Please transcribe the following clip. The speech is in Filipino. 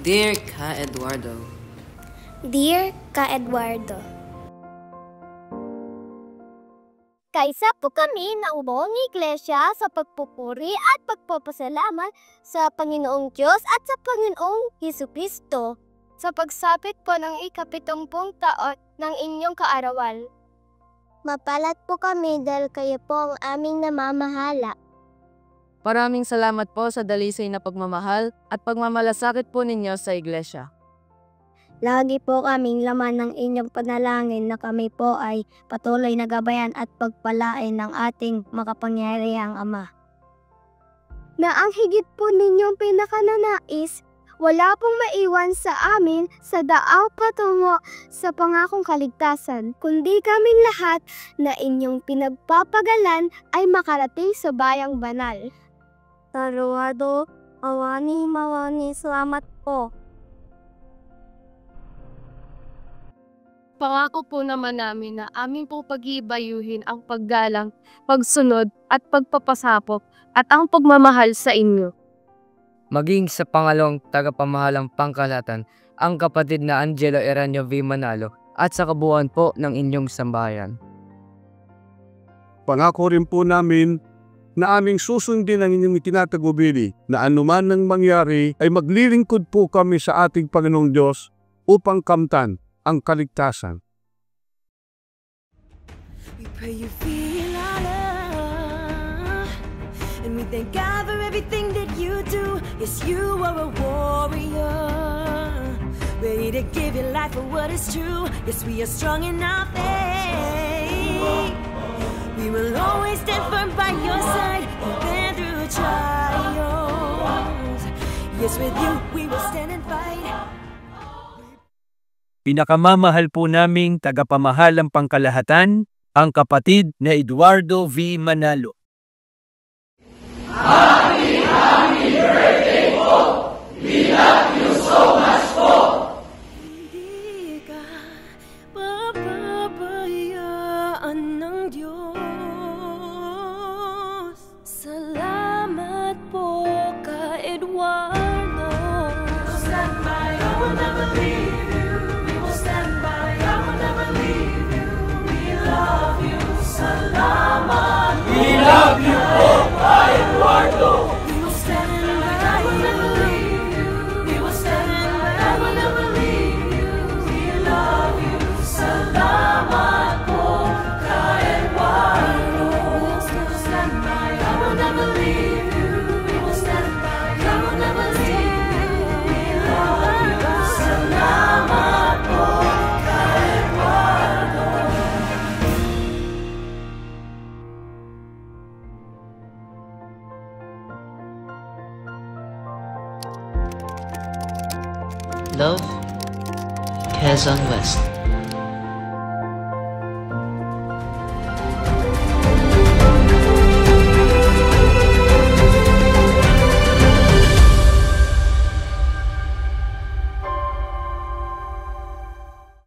Dear Ka Eduardo. Dear Ka Eduardo, kaisa po kami ng buong iglesia sa pagpupuri at pagpapasalamat sa Panginoong Diyos at sa Panginoong Hesukristo sa pagsapit po ng ika-70 taon ng inyong kaarawan. Mapalad po kami dahil kayo po ang aming namamahala. Maraming salamat po sa dalisay na pagmamahal at pagmamalasakit po ninyo sa iglesia. Lagi po kaming laman ng inyong panalangin na kami po ay patuloy na gabayan at pagpalain ng ating makapangyarihang Ama. Na ang higit po ninyong pinakananais, wala pong maiwan sa amin sa daaw patungo sa pangakong kaligtasan, kundi kaming lahat na inyong pinagpapagalan ay makarating sa bayang banal. Saluado, mawani salamat po. Pangako po naman namin na aming po pag-iibayuhin ang paggalang, pagsunod at pagpapasapok at ang pagmamahal sa inyo. Maging sa pangalawang tagapamahalang pangkalahatan, ang kapatid na Angelo Eranio V. Manalo at sa kabuuan po ng inyong sambahayan. Pangako rin po namin na aming susundin ang inyong itinatagubili na anuman nang mangyari ay maglilingkod po kami sa ating Panginoong Diyos upang kamtan ang kaligtasan. We pray you feel our love, and we thank God for everything that you do. Yes, you are a warrior, ready to give your life for what is true. Yes, we are strong in our faith. We will always stand firm by your side, even through trials. Yes, with you we will stand and fight. Pinakamamahal po naming tagapamahalang pangkalahatan, ang kapatid na Eduardo V. Manalo. Happy birthday po! We love you so much po! Hindi ka papabayaan ng Diyos. Salamat po, Ka Eduardo. Stand by, I will never leave. We love you, Ka Eduardo. We will stand by you. We will stand by. I will never leave you. We love you. Salamat po, Ka Eduardo. We will stand by. I will never leave you. We will stand by. I will never leave you. We love you. Salamat po, Ka Eduardo. Love, Quezon West.